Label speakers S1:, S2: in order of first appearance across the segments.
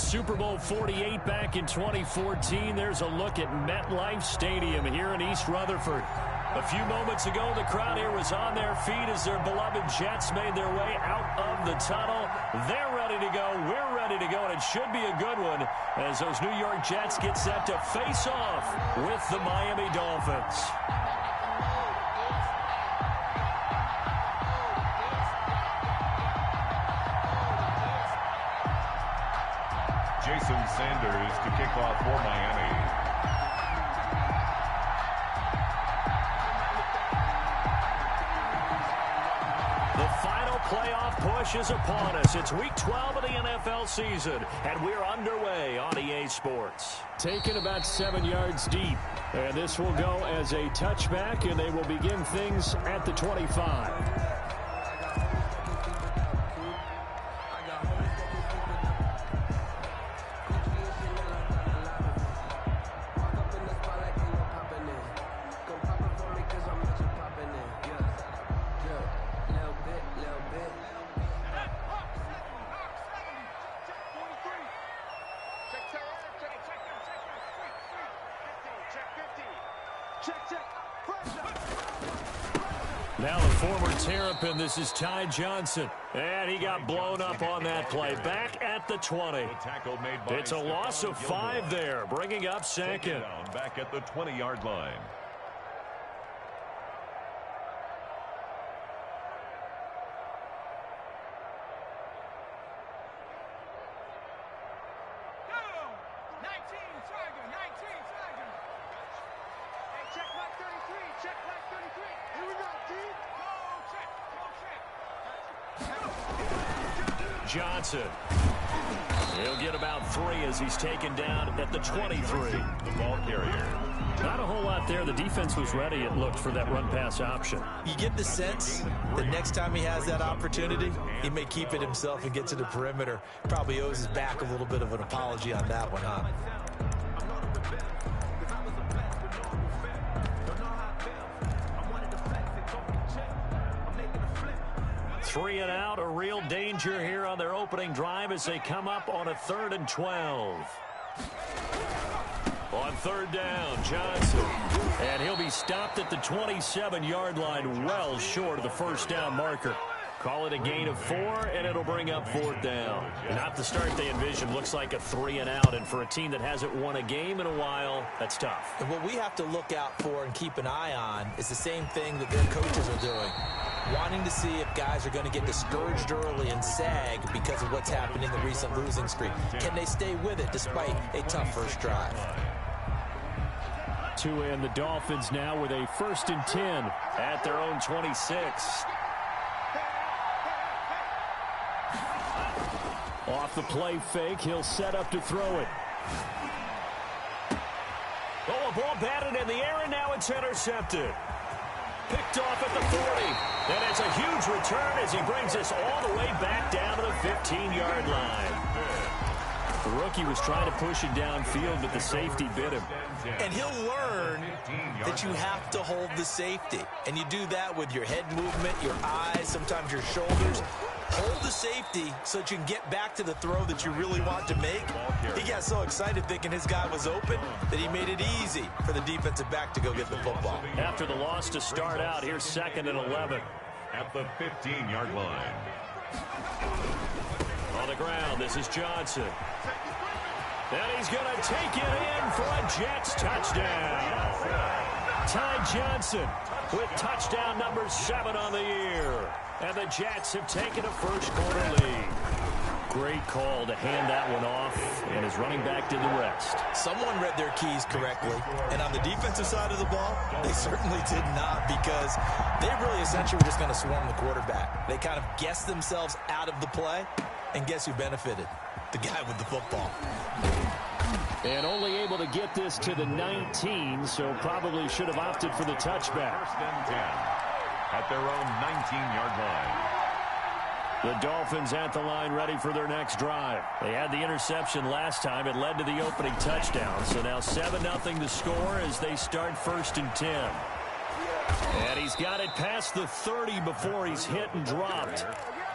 S1: Super Bowl 48 back in 2014. There's a look at MetLife Stadium here in East Rutherford. A few moments ago, the crowd here was on their feet as their beloved Jets made their way out of the tunnel. They're ready to go. We're ready to go, and it should be a good one as those New York Jets get set to face off with the Miami Dolphins.
S2: Jason Sanders to kick off for Miami.
S1: The final playoff push is upon us. It's week 12 of the NFL season, and we're underway on EA Sports. Taken about 7 yards deep, and this will go as a touchback, and they will begin things at the 25. Now the former Terrapin, this is Ty Johnson. And he got blown up on that play. Back at the 20. It's a loss of 5 there, bringing up second.
S2: Back at the 20-yard line.
S1: Johnson. He'll get about 3 as he's taken down at the 23.
S2: The ball carrier.
S1: Not a whole lot there. The defense was ready, it looked, for that run-pass option.
S3: You get the sense that next time he has that opportunity, he may keep it himself and get to the perimeter. Probably owes his back a little bit of an apology on that one, huh?
S1: 3 and out, a real danger here on their opening drive as they come up on a 3rd and 12. On 3rd down, Johnson. And he'll be stopped at the 27-yard line, well short of the first down marker. Call it a gain of 4, and it'll bring up 4th down. Not the start they envisioned. Looks like a 3 and out, and for a team that hasn't won a game in a while, that's tough.
S3: And what we have to look out for and keep an eye on is the same thing that their coaches are doing. Wanting to see if guys are going to get discouraged early and sag because of what's happened in the recent losing streak. Can they stay with it despite a tough first drive?
S1: And the Dolphins now with a 1st and 10 at their own 26. Off the play fake, he'll set up to throw it. Oh, a ball batted in the air, and now it's intercepted. Picked off at the 40. And it's a huge return as he brings us all the way back down to the 15-yard line. The rookie was trying to push it downfield, but the safety bit him.
S3: And he'll learn that you have to hold the safety. And you do that with your head movement, your eyes, sometimes your shoulders. Hold the safety so that you can get back to the throw that you really want to make. He got so excited thinking his guy was open that he made it easy for the defensive back to go get the football.
S1: After the loss to start out, here's 2nd and 11.
S2: At the 15-yard line.
S1: On the ground, this is Johnson. And he's going to take it in for a Jets touchdown. Ty Johnson with touchdown number 7 on the year. And the Jets have taken a first-quarter lead. Great call to hand that one off, and his running back did the rest.
S3: Someone read their keys correctly, and on the defensive side of the ball, they certainly did not, because they really essentially were just going to swarm the quarterback. They kind of guessed themselves out of the play, and guess who benefited? The guy with the football.
S1: And only able to get this to the 19, so probably should have opted for the touchback.
S2: 1st and 10 at their own 19-yard line.
S1: The Dolphins at the line ready for their next drive. They had the interception last time. It led to the opening touchdown. So now 7-0 to score as they start 1st and 10. And he's got it past the 30 before he's hit and dropped.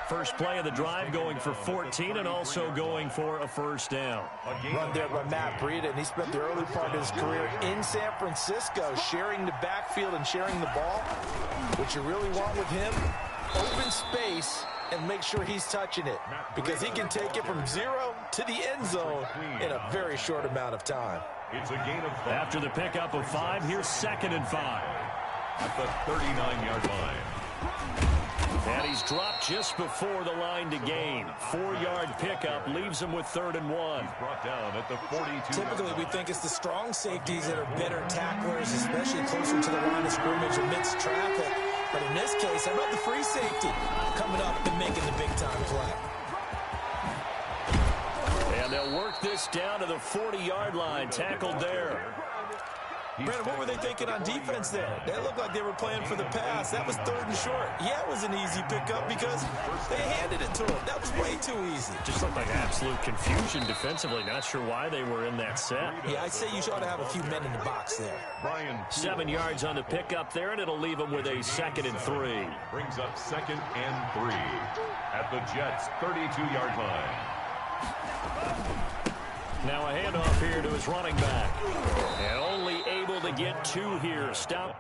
S1: First play of the drive going for 14 and also going for a first down.
S3: Run there by Matt Breida, and he spent the early part of his career in San Francisco sharing the backfield and sharing the ball. What you really want with him, open space and make sure he's touching it because he can take it from 0 to the end zone in a very short amount of time.
S2: It's a gain of 5.
S1: After the pickup of 5, here's 2nd and 5.
S2: At the 39-yard line.
S1: And he's dropped just before the line to gain. 4-yard pickup leaves him with 3rd and 1.
S2: He's brought down at the 42.
S3: Typically, we think it's the strong safeties that are better tacklers, especially closer to the line of scrimmage amidst traffic. But in this case, how about the free safety coming up and making the big-time play?
S1: And they'll work this down to the 40-yard line, tackled there.
S3: Brandon, what were they thinking on defense there? They looked like they were playing for the pass. That was 3rd and short. Yeah, it was an easy pickup because they handed it to him. That was way too easy.
S1: Just looked like absolute confusion defensively. Not sure why they were in that set.
S3: Yeah, I'd say you ought to have a few men in the box there.
S1: 7 yards on the pickup there, and it'll leave him with a 2nd and 3.
S2: Brings up 2nd and 3 at the Jets' 32-yard line.
S1: Now a handoff here to his running back. And only able to get 2 here. Stop.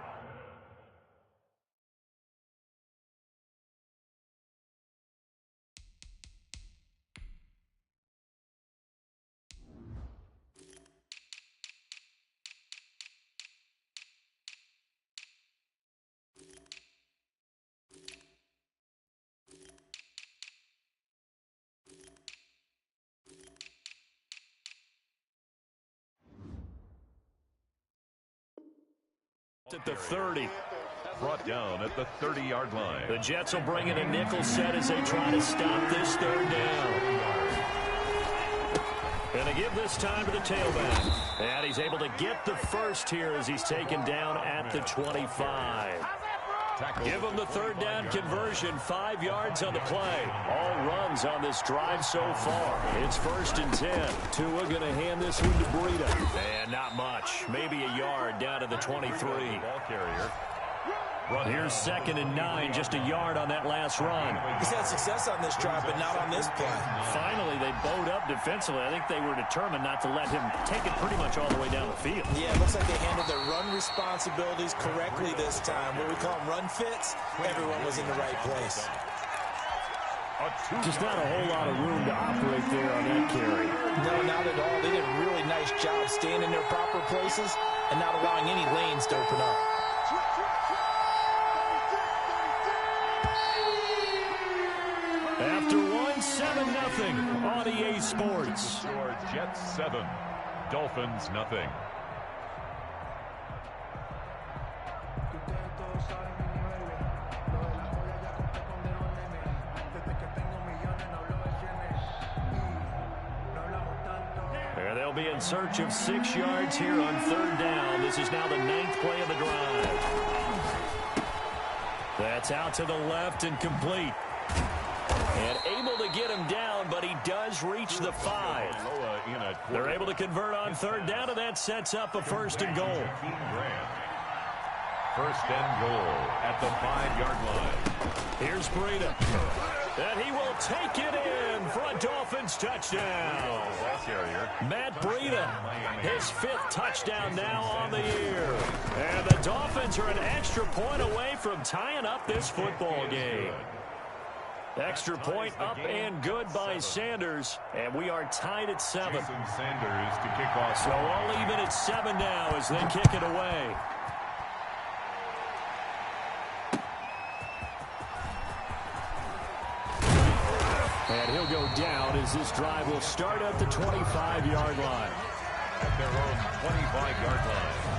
S1: At the 30.
S2: Brought down at the 30-yard line.
S1: The Jets will bring in a nickel set as they try to stop this 3rd down. And they give this time to the tailback. And he's able to get the first here as he's taken down at the 25. Give him the 3rd down conversion, 5 yards on the play. All runs on this drive so far. It's 1st and 10. Tua going to hand this one to Breida. And not much. Maybe a yard down to the 23.
S2: Ball carrier.
S1: Here's 2nd and 9, just a yard on that last run.
S3: He's had success on this drive, but not on this play.
S1: Finally, they bowed up defensively. I think they were determined not to let him take it pretty much all the way down the field.
S3: Yeah, it looks like they handled their run responsibilities correctly this time. What we call them run fits, everyone was in the right place.
S1: Just not a whole lot of room to operate there on that carry.
S3: No, not at all. They did a really nice job staying in their proper places and not allowing any lanes to open up.
S1: After 7-0 on EA Sports.
S2: Score Jets 7, Dolphins nothing.
S1: They'll be in search of 6 yards here on 3rd down. This is now the 9th play of the drive. That's out to the left and complete. And able to get him down, but he does reach the 5. They're able to convert on 3rd down, and that sets up a 1st and goal.
S2: 1st and goal at the 5-yard line.
S1: Here's Breida. And he will take it in for a Dolphins touchdown. Matt Breida, his 5th touchdown now on the year. And the Dolphins are an extra point away from tying up this football game. Extra point up and good by Sanders, and we are tied at 7.
S2: Sanders to kick off.
S1: So all even at 7 now as they kick it away. And he'll go down as this drive will start at the 25-yard line.
S2: At their own 25-yard line.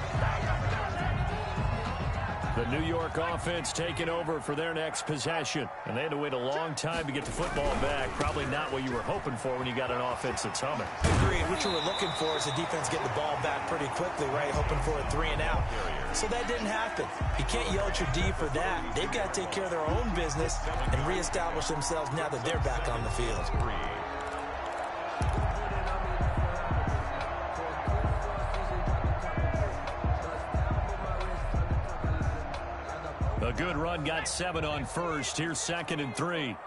S1: The New York offense taking over for their next possession. And they had to wait a long time to get the football back. Probably not what you were hoping for when you got an offense that's humming.
S3: Agreed. What you were looking for is the defense getting the ball back pretty quickly, right? Hoping for a 3 and out. So that didn't happen. You can't yell at your D for that. They've got to take care of their own business and reestablish themselves now that they're back on the field.
S1: A good run, got 7 on 1st. Here's 2nd and 3.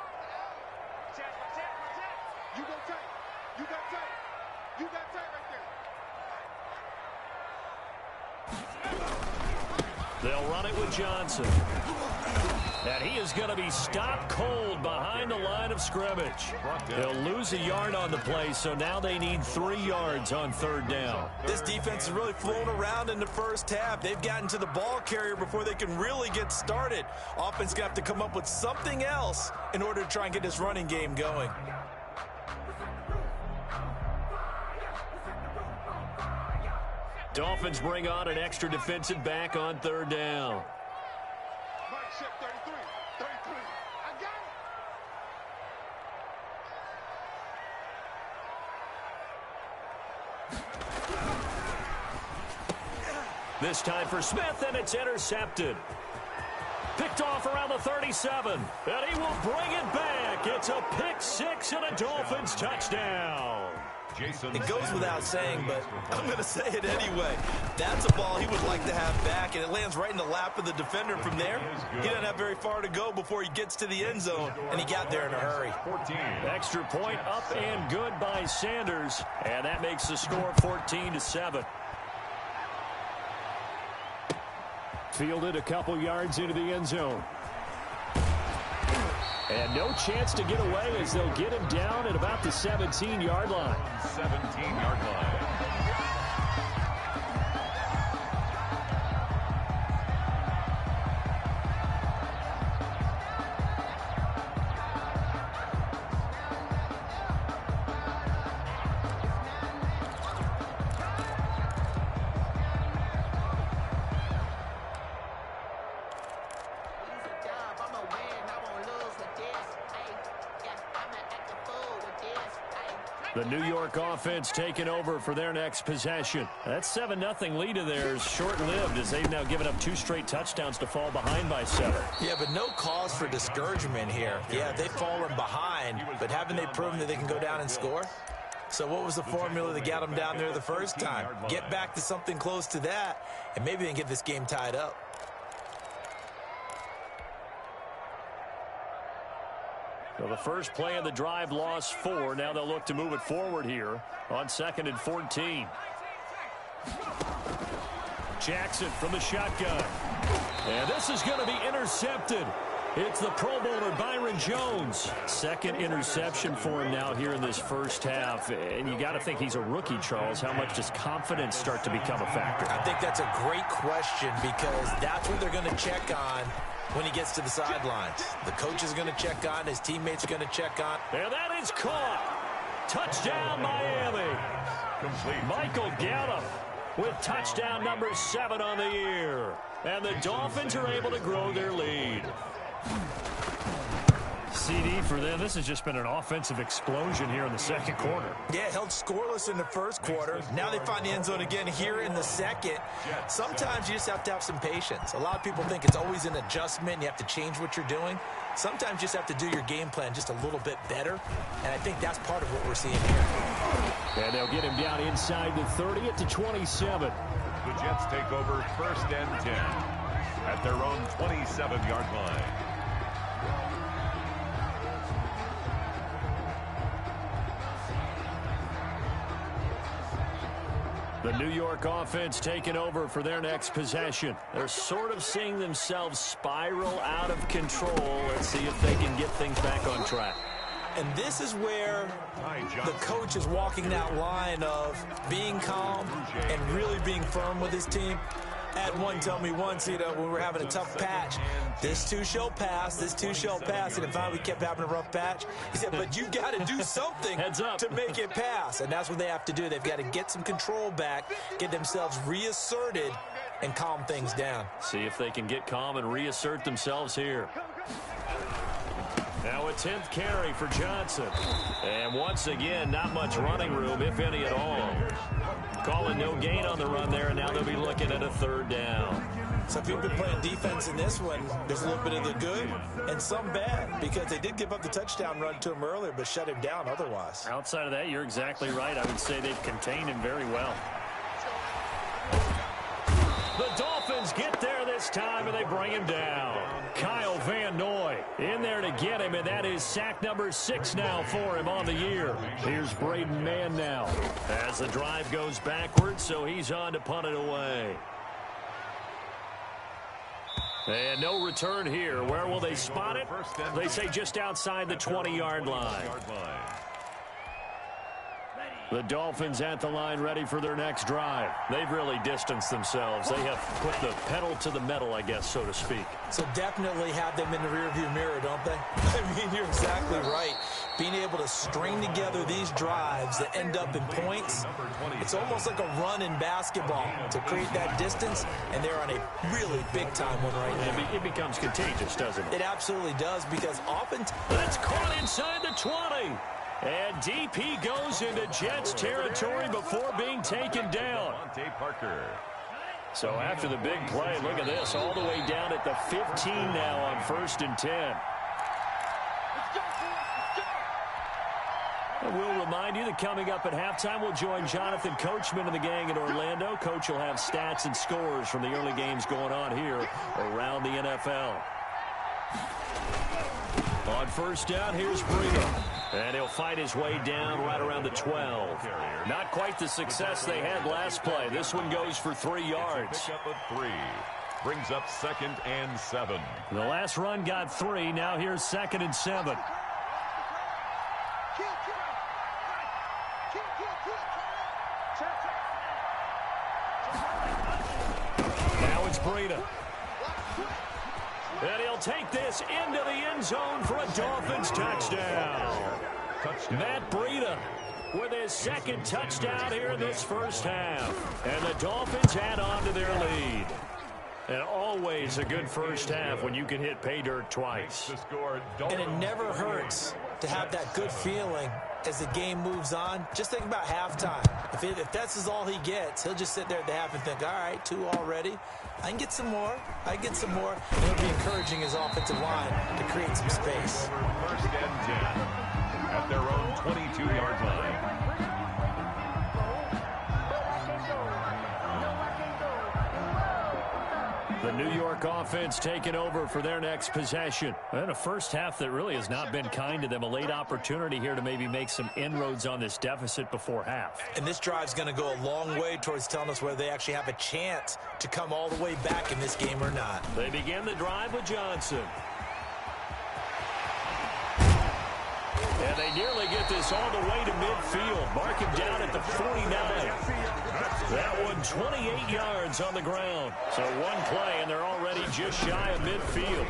S1: They'll run it with Johnson. And he is going to be stopped cold behind the line of scrimmage. He'll lose a yard on the play, so now they need 3 yards on third down.
S3: This defense is really flown around in the first half. They've gotten to the ball carrier before they can really get started. Offense going to have to come up with something else in order to try and get this running game going.
S1: Dolphins bring on an extra defensive back on third down. This time for Smith, and it's intercepted. Picked off around the 37, and he will bring it back. It's a pick six and a Dolphins touchdown.
S3: It goes without saying, but I'm going to say it anyway. That's a ball he would like to have back, and it lands right in the lap of the defender from there. He doesn't have very far to go before he gets to the end zone, and he got there in a hurry.
S1: Extra point up and good by Sanders, and that makes the score 14-7. Fielded a couple yards into the end zone. And no chance to get away as they'll get him down at about the 17-yard line.
S2: 17-yard line.
S1: The New York offense taking over for their next possession. That 7-0 lead of theirs short-lived as they've now given up 2 straight touchdowns to fall behind by 7.
S3: Yeah, but no cause for discouragement here. Yeah, they've fallen behind, but haven't they proven that they can go down and score? So what was the formula that got them down there the first time? Get back to something close to that, and maybe they can get this game tied up.
S1: So the first play of the drive lost 4. Now they'll look to move it forward here on 2nd and 14. Jackson from the shotgun. And this is going to be intercepted. It's the Pro Bowler Byron Jones. Second interception for him now here in this first half. And you got to think he's a rookie, Charles. How much does confidence start to become a factor?
S3: I think that's a great question because that's what they're going to check on when he gets to the sidelines. The coach is going to check on, his teammates are going to check on.
S1: And that is caught. Touchdown, Miami.
S2: Complete.
S1: Michael Gallup with touchdown number 7 on the year. And the Dolphins are able to grow their lead. CD for them. This has just been an offensive explosion here in the second quarter.
S3: Yeah, held scoreless in the first quarter. Now they find the end zone again here in the second. Sometimes you just have to have some patience. A lot of people think it's always an adjustment. You have to change what you're doing. Sometimes you just have to do your game plan just a little bit better. And I think that's part of what we're seeing here.
S1: And they'll get him down inside the 30 at the 27.
S2: The Jets take over 1st and 10 at their own 27-yard line.
S1: The New York offense taking over for their next possession. They're sort of seeing themselves spiral out of control. Let's see if they can get things back on track.
S3: And this is where the coach is walking that line of being calm and really being firm with his team. Had one tell me once, when we were having a tough patch, this too shall pass, this too shall pass. And finally we kept having a rough patch. He said, but you got to do something to make it pass. And that's what they have to do. They've got to get some control back, get themselves reasserted, and calm things down.
S1: See if they can get calm and reassert themselves here. Now a 10th carry for Johnson. And once again, not much running room, if any at all. Calling no gain on the run there, and now they'll be looking at a 3rd down.
S3: Some people have been playing defense in this one. There's a little bit of the good and some bad because they did give up the touchdown run to him earlier but shut him down otherwise.
S1: Outside of that, you're exactly right. I would say they've contained him very well. The Dolphins get there this time, and they bring him down. Kyle Van Noy in there to get him, and that is sack number 6 now for him on the year. Here's Braden Mann now as the drive goes backwards, so he's on to punt it away. And no return here. Where will they spot it? They say just outside the 20-yard line. The Dolphins at the line ready for their next drive. They've really distanced themselves. They have put the pedal to the metal, I guess, so to speak.
S3: So definitely have them in the rearview mirror, don't they? I mean, you're exactly right. Being able to string together these drives that end up in points, it's almost like a run in basketball to create that distance, and they're on a really big-time one right now.
S1: It becomes contagious, doesn't it?
S3: It absolutely does, because often...
S1: That's caught inside the 20. And DP goes into Jets territory before being taken down. So after the big play, look at this, all the way down at the 15 now on 1st and 10. And we'll remind you that coming up at halftime, we'll join Jonathan Coachman and the gang in Orlando. Coach will have stats and scores from the early games going on here around the NFL. On 1st down, here's Breida. And he'll fight his way down right around the 12. Not quite the success they had last play. This one goes for 3 yards.
S2: Pick up of 3. Brings up 2nd and 7.
S1: The last run got 3. Now here's 2nd and 7. Now it's Breida. And he'll take this into the end zone for a Dolphins touchdown. Matt Breida with his 2nd touchdown here in this first half. And the Dolphins add on to their lead. And always a good first half when you can hit pay dirt twice.
S3: And it never hurts to have that good feeling as the game moves on. Just think about halftime. If that's all he gets, he'll just sit there at the half and think, all right, 2 already. I can get some more. And it'll be encouraging his offensive line to create some space.
S2: 1st and 10 at their own 22-yard line.
S1: The New York offense taking over for their next possession. And a first half that really has not been kind to them. A late opportunity here to maybe make some inroads on this deficit before half.
S3: And this drive's going to go a long way towards telling us whether they actually have a chance to come all the way back in this game or not.
S1: They begin the drive with Johnson. And they nearly get this all the way to midfield. Mark him down at the 49. That one 28 yards on the ground. So one play, and they're already just shy of midfield.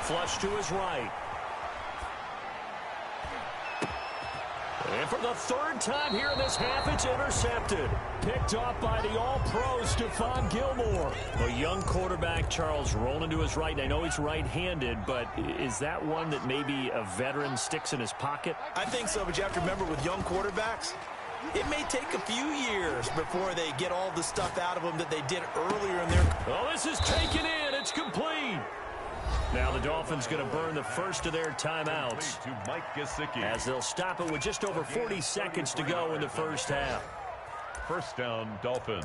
S1: Flush to his right. And for the 3rd time here in this half, it's intercepted. Picked off by the all-pro Stephon Gilmore. A young quarterback, Charles, rolling to his right. I know he's right-handed, but is that one that maybe a veteran sticks in his pocket?
S3: I think so, but you have to remember with young quarterbacks, it may take a few years before they get all the stuff out of them that they did earlier in their...
S1: Oh, this is taken in. It's complete. Now the Dolphins going to burn the first of their timeouts
S2: To Mike Gesicki.
S1: as they'll stop it with just over 40 seconds to go in the first half.
S2: 1st down, Dolphins.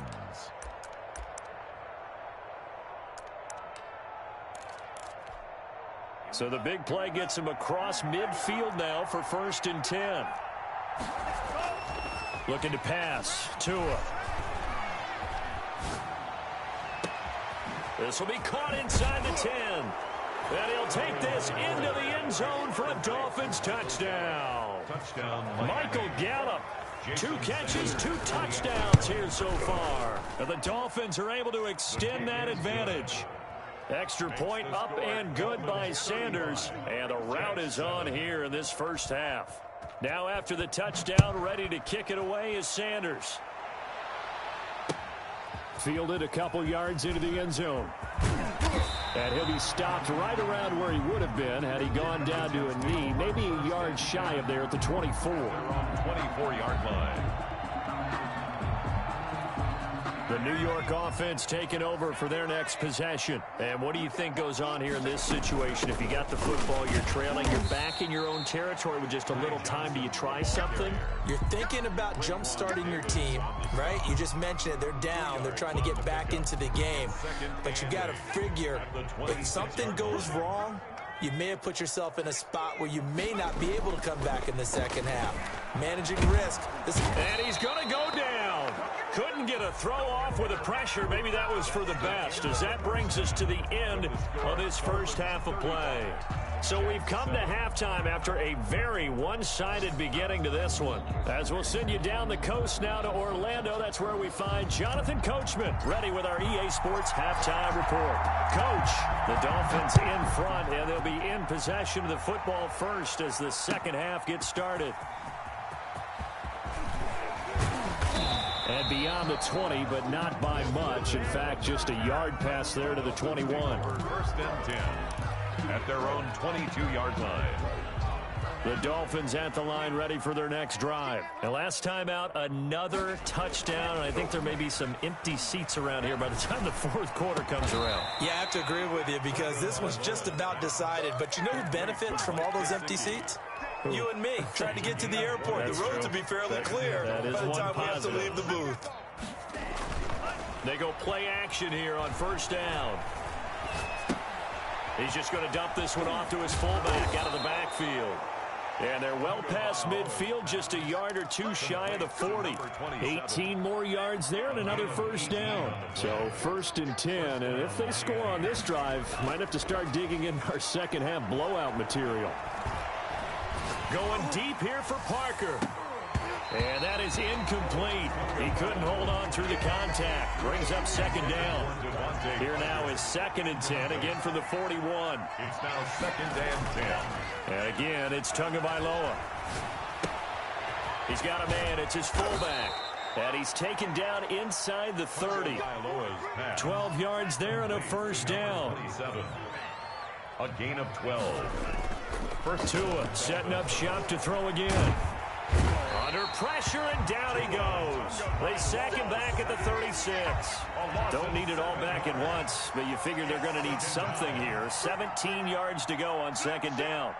S1: So the big play gets him across midfield now for 1st and 10. Looking to pass. Tua. This will be caught inside the 10. And he'll take this into the end zone for a Dolphins touchdown. Michael Gallup. 2 catches, 2 touchdowns here so far. And the Dolphins are able to extend that advantage. Extra point up and good by Sanders. And the route is on here in this first half. Now after the touchdown, ready to kick it away is Sanders. Fielded a couple yards into the end zone. And he'll be stopped right around where he would have been had he gone down to a knee, maybe a yard shy of there at the 24.
S2: 24-yard line.
S1: The New York offense taking over for their next possession. And what do you think goes on here in this situation? If you got the football, you're trailing, you're back in your own territory with just a little time. Do you try something?
S3: You're thinking about jump-starting your team, right? You just mentioned it. They're down. They're trying to get back into the game. But you got to figure if something goes wrong, you may have put yourself in a spot where you may not be able to come back in the second half. Managing risk.
S1: And he's going to go down. Couldn't get a throw off with the pressure. Maybe that was for the best, as that brings us to the end of this first half of play. So we've come to halftime after a very one-sided beginning to this one. As we'll send you down the coast now to Orlando, that's where we find Jonathan Coachman ready with our EA Sports halftime report. Coach, the Dolphins in front, and they'll be in possession of the football first as the second half gets started. And beyond the 20, but not by much. In fact, just a yard pass there to the 21.
S2: First and 10 at their own 22-yard line.
S1: The Dolphins at the line ready for their next drive. And last time out, another touchdown. And I think there may be some empty seats around here by the time the fourth quarter comes around.
S3: Yeah, I have to agree with you because this was just about decided. But you know who benefits from all those empty seats? You and me, trying to get to the airport.
S1: That's
S3: the roads
S1: true.
S3: will be fairly clear
S1: by the time
S3: we have to leave the booth.
S1: They go play action here on first down. He's just going to dump this one off to his fullback out of the backfield. And they're well past midfield, just a yard or two shy of the 40. 18 more yards there and another first down. So first and 10, and if they score on this drive, might have to start digging in our second half blowout material. Going deep here for Parker. And that is incomplete. He couldn't hold on through the contact. Brings up second down. Here now is second and 10, again from the 41.
S2: It's now second and 10.
S1: And again, it's Tagovailoa. He's got a man. It's his fullback. And he's taken down inside the 30. 12 yards there and a first down.
S2: A gain of 12.
S1: First Tua setting up shop to throw again. Under pressure, and down he goes. They sack him back at the 36. Don't need it all back at once, but you figure they're going to need something here. 17 yards to go on second down.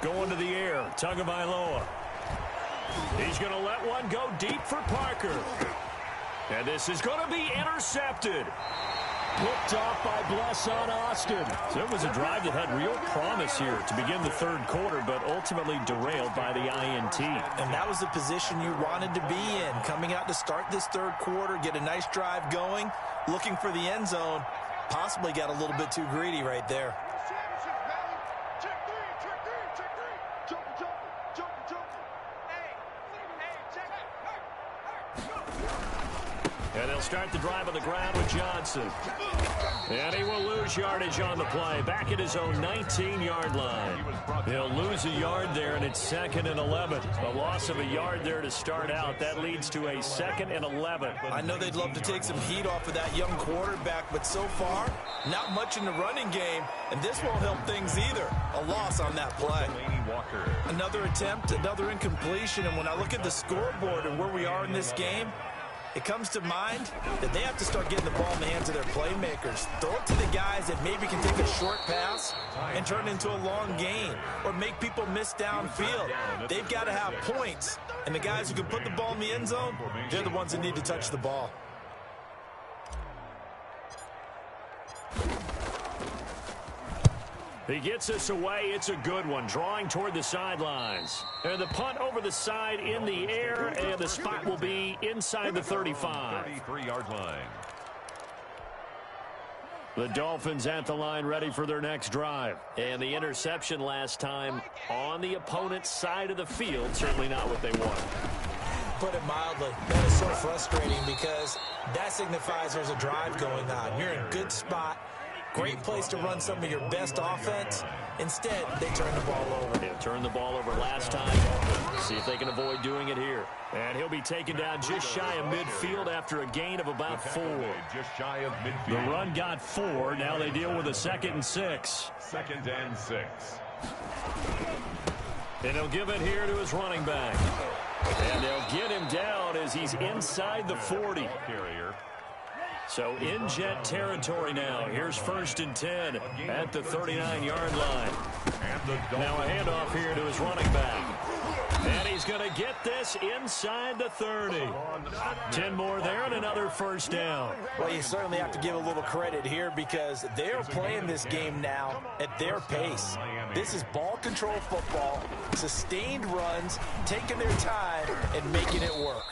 S1: Going to the air, Tagovailoa. He's going to let one go deep for Parker. And this is going to be intercepted. Picked off by Blesson Austin. So it was a drive that had real promise here to begin the third quarter, but ultimately derailed by the INT.
S3: And that was the position you wanted to be in. Coming out to start this third quarter, get a nice drive going, looking for the end zone. Possibly got a little bit too greedy right there.
S1: And they'll start the drive on the ground with Johnson. And he will lose yardage on the play. Back at his own 19-yard line. He'll lose a yard there, and it's second and 11. A loss of a yard there to start out. That leads to a second and 11.
S3: I know they'd love to take some heat off of that young quarterback, but so far, not much in the running game, and this won't help things either. A loss on that play. Another attempt, another incompletion, and when I look at the scoreboard and where we are in this game, it comes to mind that they have to start getting the ball in the hands of their playmakers. Throw it to the guys that maybe can take a short pass and turn it into a long gain or make people miss downfield. They've got to have points, and the guys who can put the ball in the end zone, they're the ones that need to touch the ball.
S1: He gets us away. It's a good one. Drawing toward the sidelines. And the punt over the side in the air, and the spot will be inside the 35.
S2: 33-yard line.
S1: The Dolphins at the line ready for their next drive. And the interception last time on the opponent's side of the field. Certainly not what they want.
S3: Put it mildly, that is so frustrating because that signifies there's a drive going on. You're in a good spot. Great place to run some of your best offense. Instead, they turn the ball over.
S1: They turned the ball over last time. See if they can avoid doing it here. And he'll be taken down just shy of midfield after a gain of about 4.
S2: Just shy of midfield.
S1: The run got 4. Now they deal with a 2nd and 6.
S2: 2nd and 6.
S1: And he'll give it here to his running back. And they'll get him down as he's inside the 40. So in Jet territory now. Here's 1st and 10 at the 39-yard line. Now a handoff here to his running back. And he's going to get this inside the 30. 10 more there and another 1st down.
S3: Well, you certainly have to give a little credit here because they're playing this game now at their pace. This is ball control football, sustained runs, taking their time and making it work.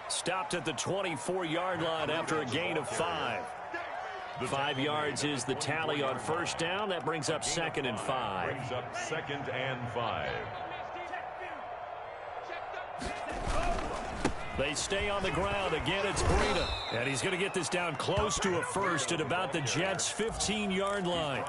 S1: Stopped at the 24-yard line after a gain of 5. 5 yards is the tally on 1st down. That brings up 2nd and 5.
S2: Brings up 2nd and 5.
S1: They stay on the ground. Again, it's Breida. And he's going to get this down close to a 1st at about the Jets' 15-yard line.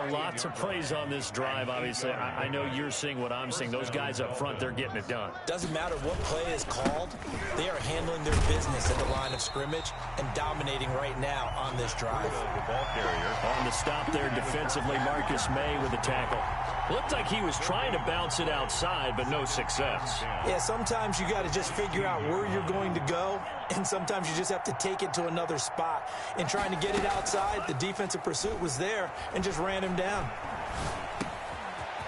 S1: Lots of praise on this drive, obviously. I know you're seeing what I'm seeing. Those guys up front, they're getting it done.
S3: Doesn't matter what play is called. They are handling their business at the line of scrimmage and dominating right now on this drive.
S1: On the stop there defensively, Marcus May with the tackle. Looked like he was trying to bounce it outside, but no success.
S3: Yeah, sometimes you got to just figure out where you're going to go, and sometimes you just have to take it to another spot. In trying to get it outside, the defensive pursuit was there and just ran him down.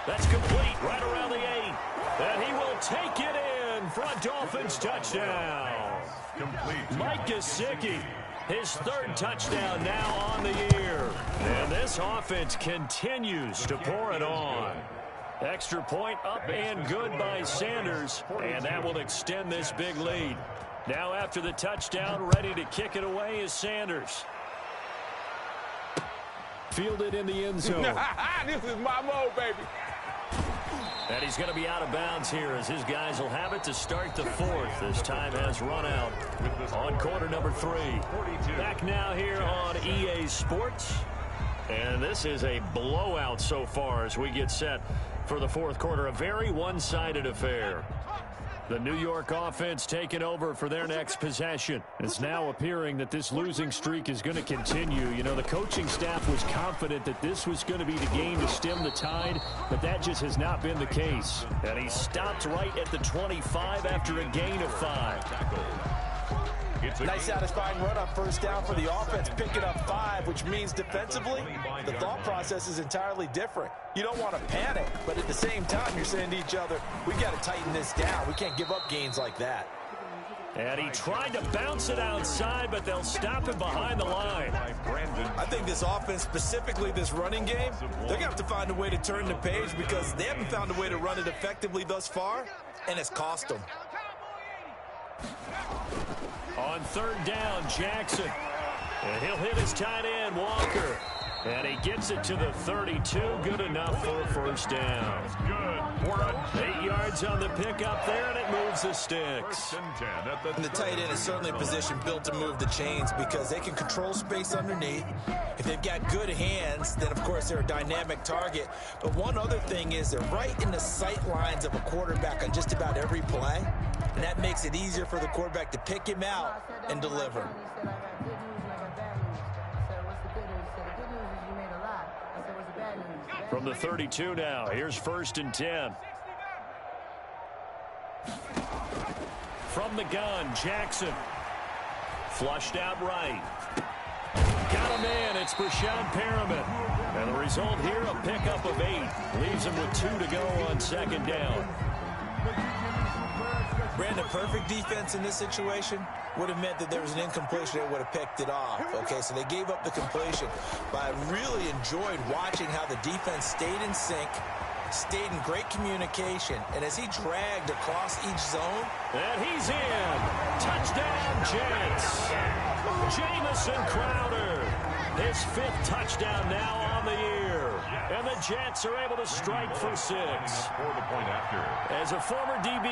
S1: That's complete right around the 8. And he will take it in for a Dolphins touchdown.
S2: Complete.
S1: Mike Gesicki, his 3rd touchdown now on the year. And this offense continues to pour it on. Extra point up and good by Sanders, and that will extend this big lead. Now after the touchdown, ready to kick it away is Sanders. Fielded in the end zone.
S4: This is my mode, baby.
S1: And he's going to be out of bounds here as his guys will have it to start the 4th. This time has run out on quarter number 3. Back now here on EA Sports. And this is a blowout so far as we get set for the 4th quarter. A very one-sided affair. The New York offense taking over for their next possession. It's now appearing that this losing streak is going to continue. You know, the coaching staff was confident that this was going to be the game to stem the tide, but that just has not been the case. And he stopped right at the 25 after a gain of 5.
S3: Nice satisfying run on 1st down for the offense, picking up 5, which means defensively, the thought process is entirely different. You don't want to panic, but at the same time, you're saying to each other, we got to tighten this down. We can't give up gains like that.
S1: And he tried to bounce it outside, but they'll stop him behind the line.
S3: I think this offense, specifically this running game, they're going to have to find a way to turn the page because they haven't found a way to run it effectively thus far, and it's cost them.
S1: On 3rd down, Jackson. And he'll hit his tight end, Walker. And he gets it to the 32. Good enough for a 1st down. 8 yards on the pickup there, and it moves the sticks.
S3: And the tight end is certainly a position built to move the chains because they can control space underneath. If they've got good hands, then, of course, they're a dynamic target. But one other thing is they're right in the sight lines of a quarterback on just about every play. And that makes it easier for the quarterback to pick him out and deliver.
S1: From the 32 now, here's 1st and 10. From the gun, Jackson. Flushed out right. Got him in. It's Brashad Perriman. And the result here, a pickup of 8. Leaves him with 2 to go on 2nd down.
S3: Brandon, perfect defense in this situation would have meant that there was an incompletion that would have picked it off. Okay, so they gave up the completion. But I really enjoyed watching how the defense stayed in sync, stayed in great communication, and as he dragged across each zone.
S1: And he's in. Touchdown, Jets. Jamison Crowder. His 5th touchdown now on the year. And the Jets are able to strike for 6. As a former DB,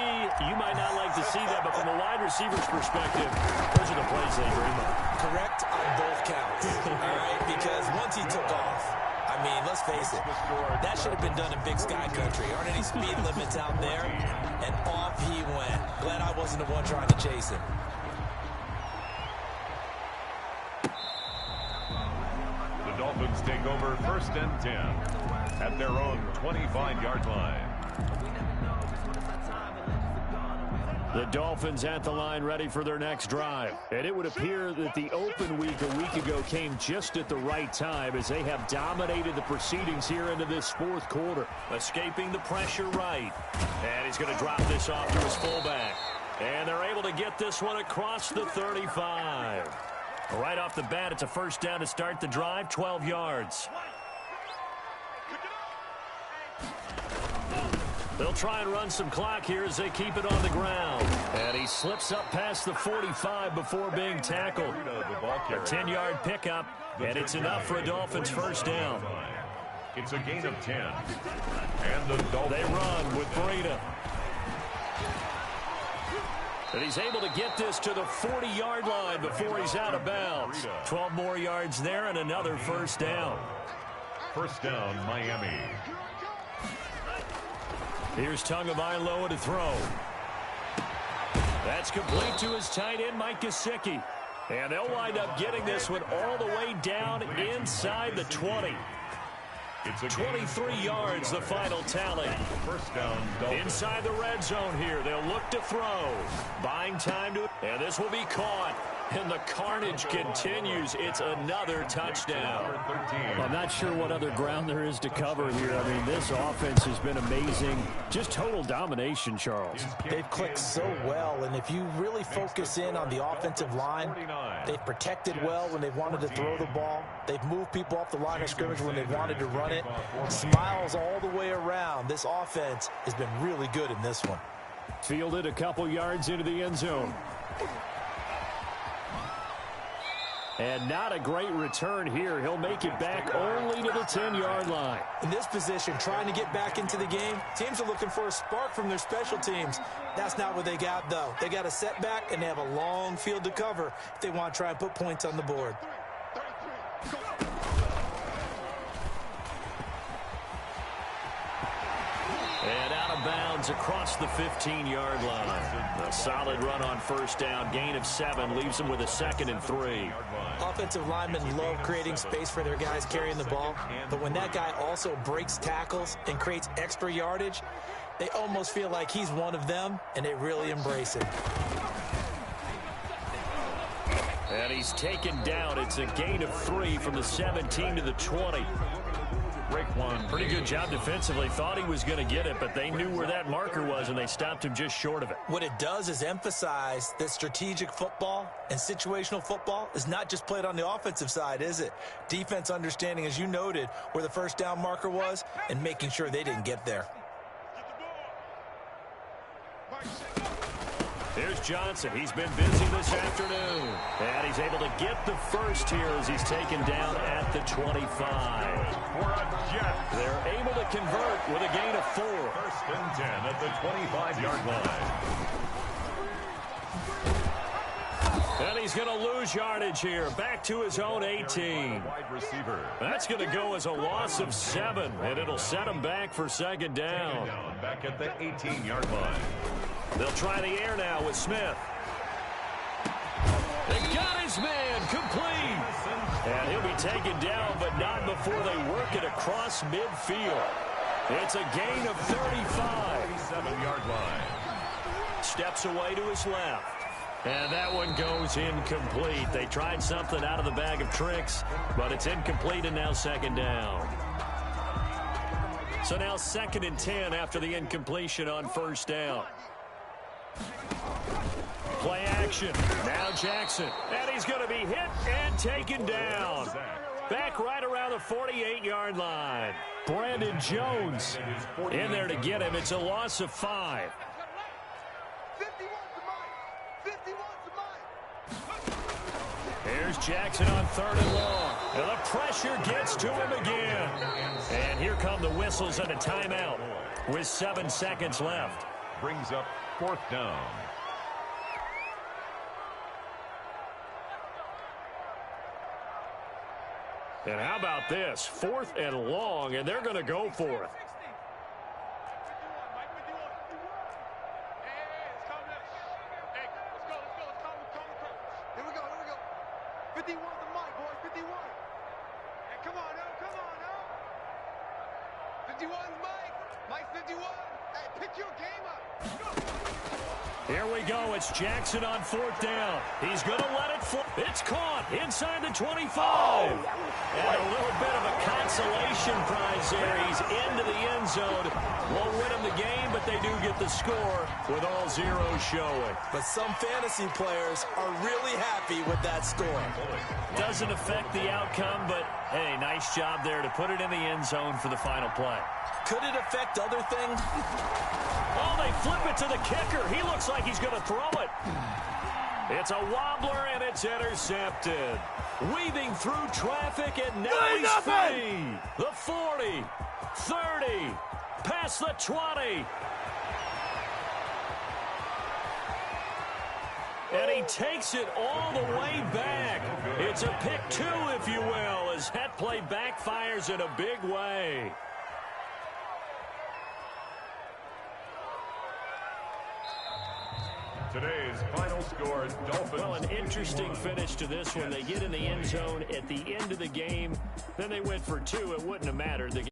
S1: you might not like to see that, but from a wide receiver's perspective, those are the plays they dream of.
S3: Correct on both counts. All right, because once he took off, I mean, let's face it, that should have been done in Big Sky Country. Aren't any speed limits out there? And off he went. Glad I wasn't the one trying to chase him.
S2: The Dolphins take over 1st and 10 at their own 25-yard line.
S1: The Dolphins at the line ready for their next drive. And it would appear that the open week a week ago came just at the right time as they have dominated the proceedings here into this fourth quarter. Escaping the pressure right. And he's going to drop this off to his fullback. And they're able to get this one across the 35. Right off the bat, it's a first down to start the drive, 12 yards. They'll try and run some clock here as they keep it on the ground. And he slips up past the 45 before being tackled. A 10-yard pickup, and it's enough for a Dolphins first down.
S2: It's a gain of 10. And the Dolphins.
S1: They run with Breida. And he's able to get this to the 40-yard line before he's out of bounds. 12 more yards there and another first down.
S2: First down, Miami.
S1: Here's Tagovailoa to throw. That's complete to his tight end, Mike Gesicki. And they'll wind up getting this one all the way down inside the 20.
S2: It's a
S1: 23 yards, the final tally.
S2: First down, Dolphins.
S1: Inside the red zone here. They'll look to throw. Buying time to... And this will be caught. And the carnage continues. It's another touchdown. I'm not sure what other ground there is to cover here. I mean, this offense has been amazing. Just total domination, Charles.
S3: They've clicked so well, and if you really focus in on the offensive line, they've protected well when they've wanted to throw the ball. They've moved people off the line of scrimmage when they've wanted to run it. Smiles all the way around. This offense has been really good in this one.
S1: Fielded a couple yards into the end zone. And not a great return here. He'll make it back only to the 10-yard line.
S3: In this position, trying to get back into the game, teams are looking for a spark from their special teams. That's not what they got, though. They got a setback, and they have a long field to cover if they want to try and put points on the board.
S1: And out of bounds across the 15-yard line. A solid run on first down. Gain of 7 leaves them with a 2nd and 3.
S3: Offensive linemen love creating space for their guys carrying the ball, but when that guy also breaks tackles and creates extra yardage, they almost feel like he's one of them, and they really embrace it.
S1: And he's taken down. It's a gain of 3 from the 17 to the 20. Pretty good job defensively. Thought he was going to get it, but they knew where that marker was, and they stopped him just short of it.
S3: What it does is emphasize that strategic football and situational football is not just played on the offensive side, is it? Defense understanding, as you noted, where the first down marker was and making sure they didn't get there.
S1: Here's Johnson. He's been busy this afternoon. And he's able to get the first here as he's taken down at the 25.
S2: For a Jet.
S1: They're able to convert with a gain of 4.
S2: First and 10 at the 25-yard line.
S1: And he's going to lose yardage here. Back to his own 18.
S2: Wide receiver.
S1: That's going to go as a loss of 7. And it'll set him back for second down.
S2: Back at the 18-yard line.
S1: They'll try the air now with Smith. They got his man complete. And he'll be taken down, but not before they work it across midfield. It's a gain of 35.
S2: 37-yard line.
S1: Steps away to his left. And that one goes incomplete. They tried something out of the bag of tricks, but it's incomplete and now second down. So now 2nd and 10 after the incompletion on first down. Play action. Now Jackson. And he's going to be hit and taken down. Back right around the 48-yard line. Brandon Jones in there to get him. It's a loss of 5. Here's Jackson on 3rd and long. And the pressure gets to him again. And here come the whistles and a timeout with 7 seconds left.
S2: Brings up 4th down.
S1: And how about this? 4th and long, and they're going to go for it.
S4: Here we go. 51 the mic, boys. 51. Hey, come on now. 51's Mike. Mike's 51. Hey, pick your game up. Go.
S1: Here we go. It's Jackson on 4th down. He's going to let it fly. It's caught inside the 25. And a little bit of a consolation prize there. He's into the end zone. Won't win him the game, but they do get the score with all zeros showing.
S3: But some fantasy players are really happy with that score.
S1: Doesn't affect the outcome, but, hey, nice job there to put it in the end zone for the final play.
S3: Could it affect other things?
S1: Oh, they flip it to the kicker. He looks like he's going to throw it. It's a wobbler, and it's intercepted. Weaving through traffic, and now he's free. The 40, 30, past the 20. And he takes it all the way back. It's a pick 2, if you will, as that play backfires in a big way.
S2: Today's final score, Dolphins.
S1: Well, an interesting finish to this one. They get in the end zone at the end of the game. Then they went for 2. It wouldn't have mattered.